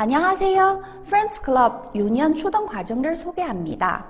안녕하세요. 프렌즈 클럽 6년 초등 과정을 소개합니다.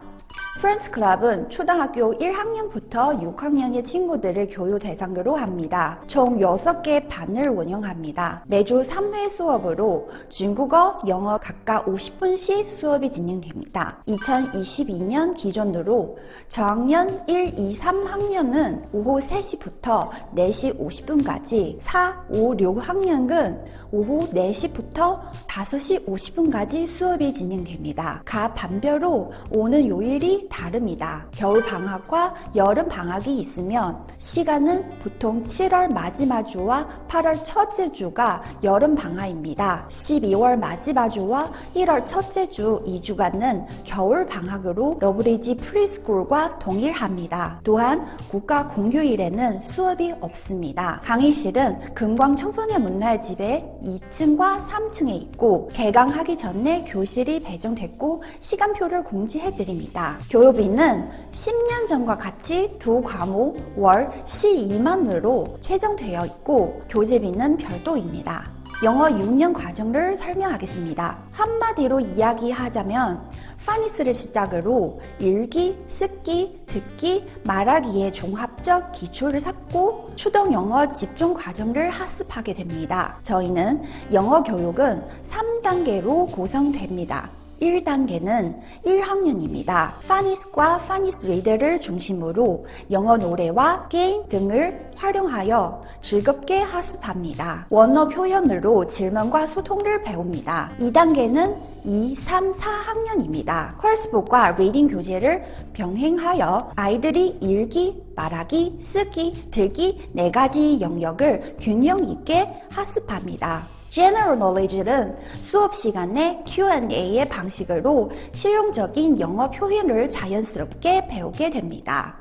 프렌즈 클럽은 초등학교 1학년부터 6학년의 친구들을 교육 대상으로 합니다. 총 6개 반을 운영합니다. 매주 3회 수업으로 중국어, 영어 각각 50분씩 수업이 진행됩니다. 2022년 기준으로 저학년 1, 2, 3학년은 오후 3시부터 4시 50분까지, 4, 5, 6학년은 오후 4시부터 5시 50분까지 수업이 진행됩니다. 각 반별로 오는 요일이 다릅니다. 겨울 방학과 여름 방학이 있으면 시간은 보통 7월 마지막 주와 8월 첫째 주가 여름 방학입니다. 12월 마지막 주와 1월 첫째 주 2주간은 겨울 방학으로 러브리지 프리스쿨과 동일합니다. 또한 국가 공휴일에는 수업이 없습니다. 강의실은 금광 청소년 문화집에 2층과 3층에 있고 개강하기 전에 교실이 배정됐고 시간표를 공지해드립니다. 교육비는 10년 전과 같이 두 과목 월 12만 원으로 책정되어 있고 교재비는 별도입니다. 영어 6년 과정을 설명하겠습니다. 한마디로 이야기하자면 파니스를 시작으로 읽기, 쓰기, 듣기, 말하기의 종합적 기초를 쌓고 초등 영어 집중 과정을 학습하게 됩니다. 저희는 영어 교육은 3단계로 구성됩니다. 1단계는 1학년입니다. 파니스과 파니스 리더를 중심으로 영어 노래와 게임 등을 활용하여 즐겁게 학습합니다. 원어 표현으로 질문과 소통을 배웁니다. 2단계는 2, 3, 4학년입니다. 컬스북과 리딩 교재를 병행하여 아이들이 읽기, 말하기, 쓰기, 듣기 4가지 영역을 균형 있게 학습합니다. General Knowledge는 수업 시간에 Q&A의 방식으로 실용적인 영어 표현을 자연스럽게 배우게 됩니다.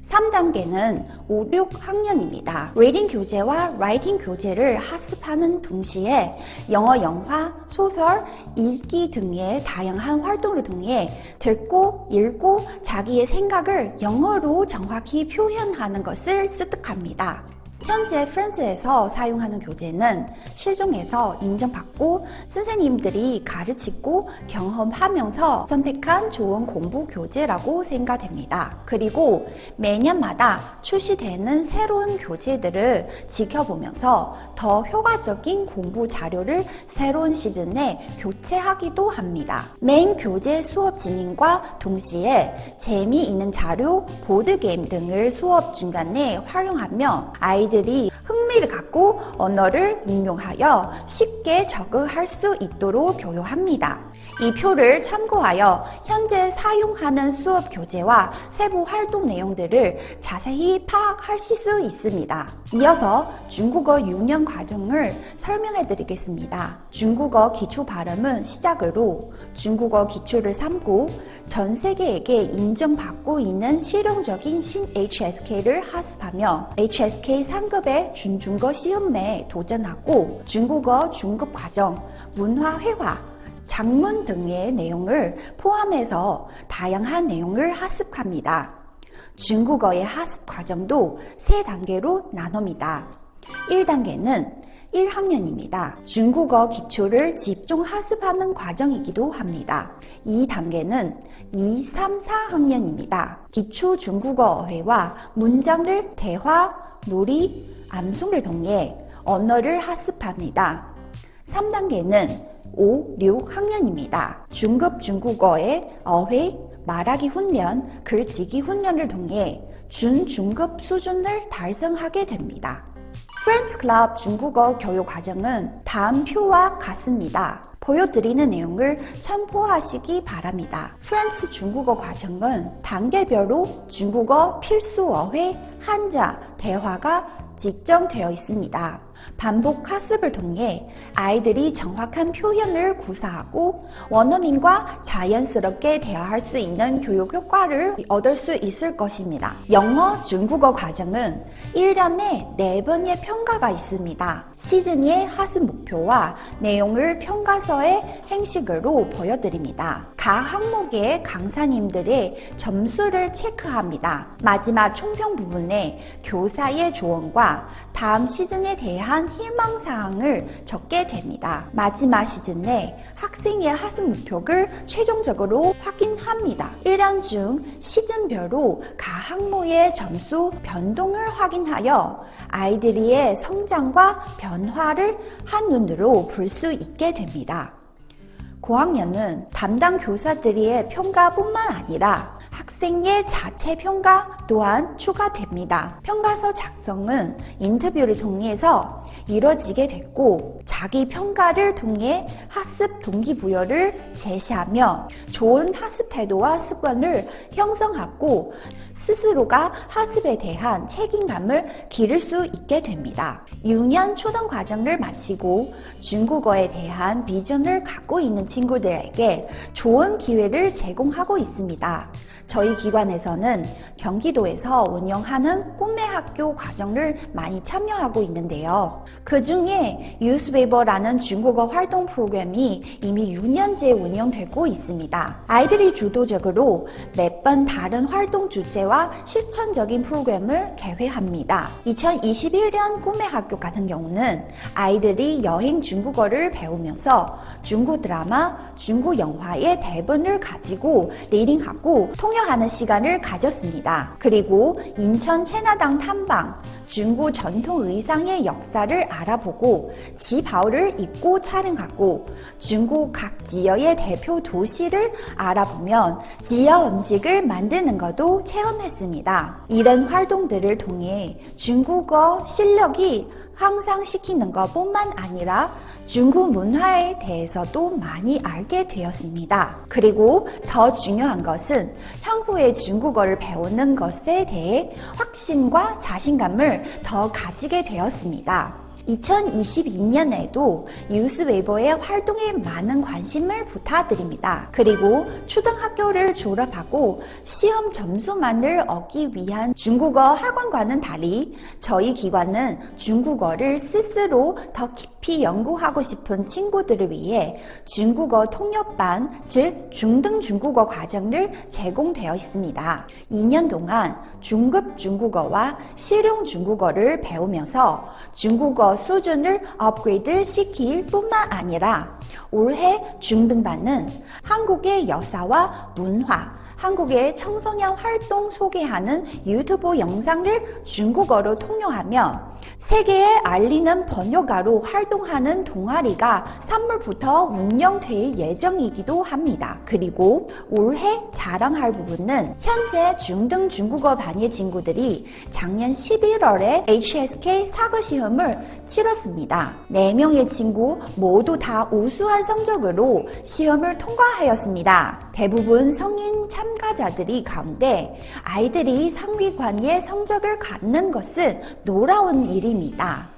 3단계는 5, 6학년입니다. 리딩 교재와 라이팅 교재를 학습하는 동시에 영어 영화, 소설, 읽기 등의 다양한 활동을 통해 듣고, 읽고 자기의 생각을 영어로 정확히 표현하는 것을 습득합니다. 현재 프렌즈에서 사용하는 교재는 실종에서 인정받고 선생님들이 가르치고 경험하면서 선택한 좋은 공부 교재라고 생각됩니다. 그리고 매년마다 출시되는 새로운 교재들을 지켜보면서 더 효과적인 공부 자료를 새로운 시즌에 교체하기도 합니다. 메인 교재 수업 진행과 동시에 재미있는 자료, 보드게임 등을 수업 중간에 활용하며 아이들이 흥미를 갖고 언어를 응용하여 쉽게 적응할 수 있도록 교육합니다. 이 표를 참고하여 현재 사용하는 수업 교재와 세부 활동 내용들을 자세히 파악하실 수 있습니다. 이어서 중국어 6년 과정을 설명해 드리겠습니다. 중국어 기초 발음은 시작으로 중국어 기초를 삼고 전 세계에게 인정받고 있는 실용적인 신 HSK를 학습하며 HSK 상급의 준중거 시험에 도전하고 중국어 중급 과정, 문화회화, 작문 등의 내용을 포함해서 다양한 내용을 학습합니다. 중국어의 학습 과정도 3단계로 나눕니다. 1단계는 1학년입니다. 중국어 기초를 집중 학습하는 과정이기도 합니다. 2단계는 2, 3, 4학년입니다. 기초 중국어 어휘와 문장을 대화, 놀이, 암송을 통해 언어를 학습합니다. 3단계는 5, 6학년입니다. 중급 중국어의 어휘, 말하기 훈련, 글쓰기 훈련을 통해 준중급 수준을 달성하게 됩니다. 프렌즈 클럽 중국어 교육 과정은 다음 표와 같습니다. 보여드리는 내용을 참고하시기 바랍니다. 프렌즈 중국어 과정은 단계별로 중국어 필수 어휘, 한자, 대화가 집정되어 있습니다. 반복 학습을 통해 아이들이 정확한 표현을 구사하고 원어민과 자연스럽게 대화할 수 있는 교육 효과를 얻을 수 있을 것입니다. 영어, 중국어 과정은 1년에 4번의 평가가 있습니다. 시즌의 학습 목표와 내용을 평가서의 형식으로 보여드립니다. 각 항목의 강사님들의 점수를 체크합니다. 마지막 총평 부분에 교사의 조언과 다음 시즌에 대한 희망사항을 적게 됩니다. 마지막 시즌 내 학생의 학습 목표를 최종적으로 확인합니다. 1년 중 시즌별로 각 항목의 점수 변동을 확인하여 아이들의 성장과 변화를 한눈으로 볼 수 있게 됩니다. 고학년은 담당 교사들의 평가뿐만 아니라 학생의 자체 평가 또한 추가됩니다. 평가서 작성은 인터뷰를 통해서 이뤄지게 됐고 자기 평가를 통해 학습 동기부여를 제시하며 좋은 학습 태도와 습관을 형성하고 스스로가 학습에 대한 책임감을 기를 수 있게 됩니다. 6년 초등 과정을 마치고 중국어에 대한 비전을 갖고 있는 친구들에게 좋은 기회를 제공하고 있습니다. 저희 기관에서는 경기도에서 운영하는 꿈의 학교 과정을 많이 참여하고 있는데요. 그 중에 유스웨이버라는 중국어 활동 프로그램이 이미 6년째 운영되고 있습니다. 아이들이 주도적으로 매번 다른 활동 주제와 실천적인 프로그램을 개회합니다. 2021년 꿈의 학교 같은 경우는 아이들이 여행 중국어를 배우면서 중국 드라마, 중국 영화의 대본을 가지고 리딩하고 통역하는 시간을 가졌습니다. 그리고 인천 체나당 탐방, 중국 전통 의상의 역사를 알아보고 지바오를 입고 촬영하고 중국 각 지역의 대표 도시를 알아보면 지역 음식을 만드는 것도 체험했습니다. 이런 활동들을 통해 중국어 실력이 향상시키는 것뿐만 아니라 중국 문화에 대해서도 많이 알게 되었습니다. 그리고 더 중요한 것은 향후에 중국어를 배우는 것에 대해 확신과 자신감을 더 가지게 되었습니다. 2022년에도 유스웨이버의 활동에 많은 관심을 부탁드립니다. 그리고 초등학교를 졸업하고 시험 점수만을 얻기 위한 중국어 학원과는 달리 저희 기관은 중국어를 스스로 더 깊이 연구하고 싶은 친구들을 위해 중국어 통역반, 즉 중등 중국어 과정을 제공되어 있습니다. 2년 동안 중급 중국어와 실용 중국어를 배우면서 중국어 수준을 업그레이드 시킬 뿐만 아니라 올해 중등반은 한국의 역사와 문화, 한국의 청소년 활동 소개하는 유튜브 영상을 중국어로 통역하며 세계에 알리는 번역가로 활동하는 동아리가 3월부터 운영될 예정이기도 합니다. 그리고 올해 자랑할 부분은 현재 중등 중국어 반의 친구들이 작년 11월에 HSK 사과 시험을 치렀습니다. 4명의 친구 모두 다 우수한 성적으로 시험을 통과하였습니다. 대부분 성인 참가자들이 가운데 아이들이 상위권의 성적을 갖는 것은 놀라운 일입니다.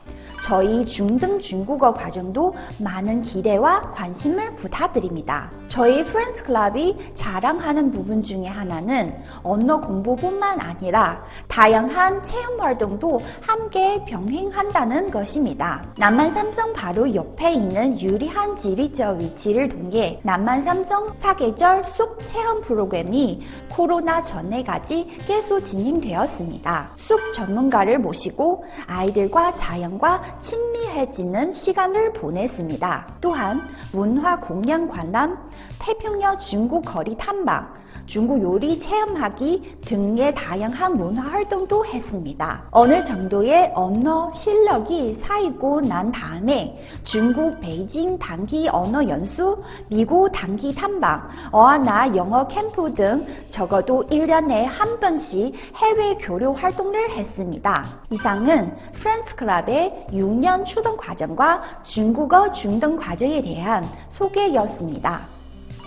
저희 중등 중국어 과정도 많은 기대와 관심을 부탁드립니다. 저희 프렌즈 클럽이 자랑하는 부분 중에 하나는 언어 공부뿐만 아니라 다양한 체험 활동도 함께 병행한다는 것입니다. 남한 삼성 바로 옆에 있는 유리한 지리적 위치를 통해 남한 삼성 사계절 숲 체험 프로그램이 코로나 전에까지 계속 진행되었습니다. 숲 전문가를 모시고 아이들과 자연과 친밀해지는 시간을 보냈습니다. 또한 문화 공연 관람, 태평양 중국 거리 탐방, 중국 요리 체험하기 등의 다양한 문화 활동도 했습니다. 어느 정도의 언어 실력이 쌓이고 난 다음에 중국 베이징 단기 언어 연수, 미국 단기 탐방, 어하나 영어 캠프 등 적어도 1년에 한 번씩 해외 교류 활동을 했습니다. 이상은 프렌즈 클럽의 6년 초등 과정과 중국어 중등 과정에 대한 소개였습니다.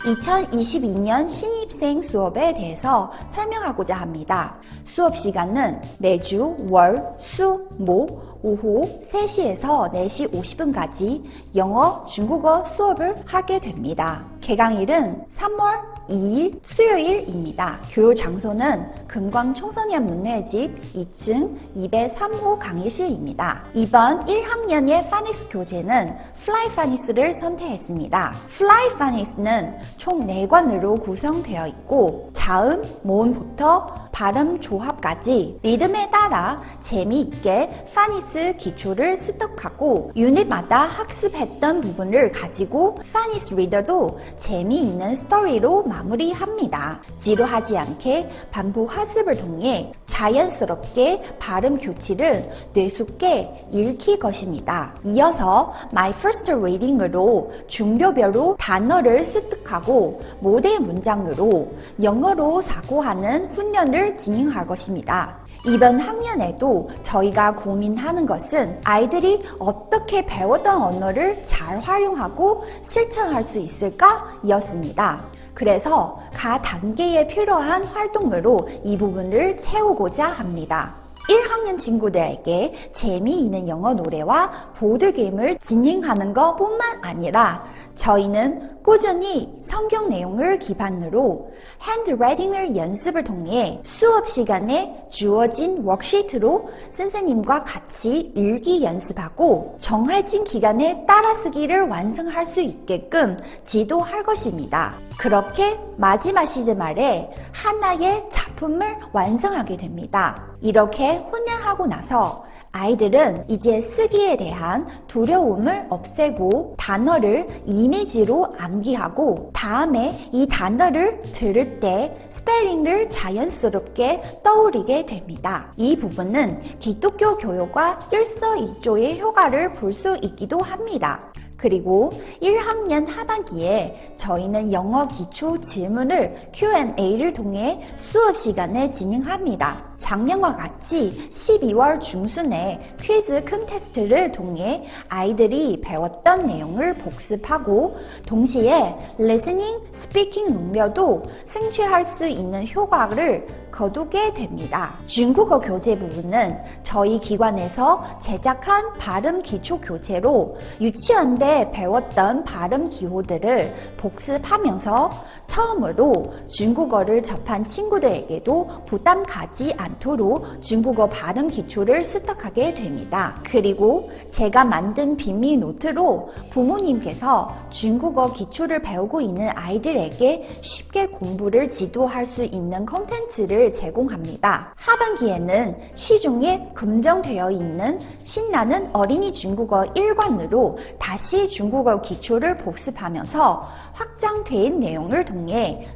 2022년 신입생 수업에 대해서 설명하고자 합니다. 수업 시간은 매주 월, 수, 목, 오후 3시에서 4시 50분까지 영어, 중국어 수업을 하게 됩니다. 개강일은 3월 2일 수요일입니다. 교육 장소는 금광 청소년 문화의 집 2층 203호 강의실입니다. 이번 1학년의 파닉스 교재는 Fly Funnies를 선택했습니다. Fly Funnies는 총 4관으로 구성되어 있고 자음, 모음부터 발음 조합까지 리듬에 따라 재미있게 파니스 기초를 습득하고 유닛마다 학습했던 부분을 가지고 파니스 리더도 재미있는 스토리로 마무리합니다. 지루하지 않게 반복 학습을 통해 자연스럽게 발음 교치를 뇌숙게 읽힐 것입니다. 이어서 My First Reading으로 중교별로 단어를 습득하고 모델 문장으로 영어로 사고하는 훈련을 진행할 것입니다. 이번 학년에도 저희가 고민하는 것은 아이들이 어떻게 배웠던 언어를 잘 활용하고 실천할 수 있을까? 였습니다. 그래서 각 단계에 필요한 활동으로 이 부분을 채우고자 합니다. 1학년 친구들에게 재미있는 영어 노래와 보드게임을 진행하는 것 뿐만 아니라 저희는 꾸준히 성경 내용을 기반으로 핸드라이팅을 연습을 통해 수업 시간에 주어진 워크시트로 선생님과 같이 읽기 연습하고 정해진 기간에 따라쓰기를 완성할 수 있게끔 지도할 것입니다. 그렇게 마지막 시즌 말에 하나의 작품을 완성하게 됩니다. 이렇게 훈련하고 나서 아이들은 이제 쓰기에 대한 두려움을 없애고 단어를 이미지로 암기하고 다음에 이 단어를 들을 때 스펠링을 자연스럽게 떠올리게 됩니다. 이 부분은 기독교 교육과 일석이조의 효과를 볼 수 있기도 합니다. 그리고 1학년 하반기에 저희는 영어 기초 질문을 Q&A를 통해 수업 시간에 진행합니다. 작년과 같이 12월 중순에 퀴즈 콘테스트를 통해 아이들이 배웠던 내용을 복습하고 동시에 리스닝, 스피킹 능력도 승취할 수 있는 효과를 거두게 됩니다. 중국어 교재 부분은 저희 기관에서 제작한 발음 기초 교재로 유치원 때 배웠던 발음 기호들을 복습하면서 처음으로 중국어를 접한 친구들에게도 부담 가지 않도록 중국어 발음 기초를 습득하게 됩니다. 그리고 제가 만든 비밀 노트로 부모님께서 중국어 기초를 배우고 있는 아이들에게 쉽게 공부를 지도할 수 있는 콘텐츠를 제공합니다. 하반기에는 시중에 검증되어 있는 신나는 어린이 중국어 1관으로 다시 중국어 기초를 복습하면서 확장된 내용을 통해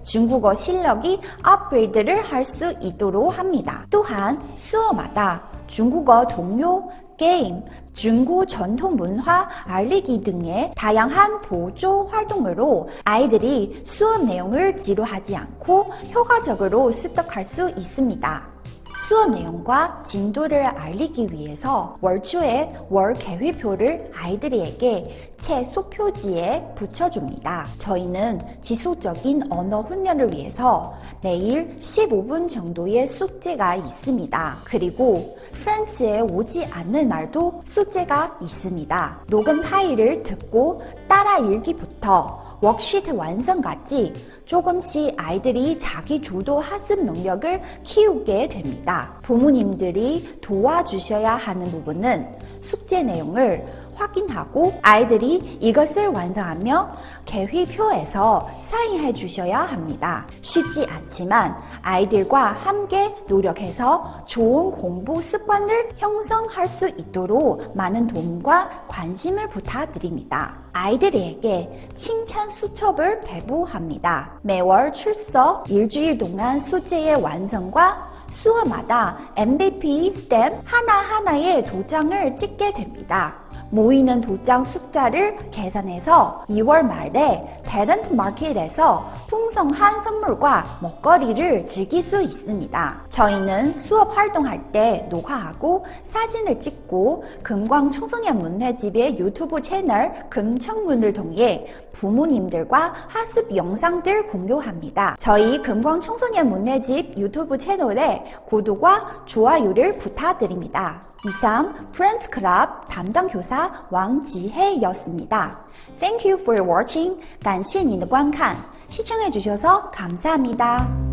중국어 실력이 업그레이드를 할 수 있도록 합니다. 또한 수업마다 중국어 동요, 게임, 중국 전통 문화 알리기 등의 다양한 보조 활동으로 아이들이 수업 내용을 지루하지 않고 효과적으로 습득할 수 있습니다. 수업 내용과 진도를 알리기 위해서 월초에 월 계획표를 아이들에게 책 속표지에 붙여줍니다. 저희는 지속적인 언어 훈련을 위해서 매일 15분 정도의 숙제가 있습니다. 그리고 프랑스에 오지 않는 날도 숙제가 있습니다. 녹음 파일을 듣고 따라 읽기부터 워크시트 완성까지 조금씩 아이들이 자기 주도 학습 능력을 키우게 됩니다. 부모님들이 도와주셔야 하는 부분은 숙제 내용을 확인하고 아이들이 이것을 완성하며 계획표에서 사인해 주셔야 합니다. 쉽지 않지만 아이들과 함께 노력해서 좋은 공부 습관을 형성할 수 있도록 많은 도움과 관심을 부탁드립니다. 아이들에게 칭찬 수첩을 배부합니다. 매월 출석, 일주일 동안 숙제의 완성과 수업마다 MVP 스탬 하나하나의 도장을 찍게 됩니다. 모이는 도장 숫자를 계산해서 2월 말에 탤런트 마켓에서 풍성한 선물과 먹거리를 즐길 수 있습니다. 저희는 수업 활동할 때 녹화하고 사진을 찍고 금광 청소년 문화집의 유튜브 채널 금청문을 통해 부모님들과 학습 영상들 공유합니다. 저희 금광 청소년 문화집 유튜브 채널에 구독과 좋아요를 부탁드립니다. 이상 프렌즈 클럽 담당 교사 왕지혜였습니다. Thank you for watching. 感谢您的观看。시청해주셔서 감사합니다.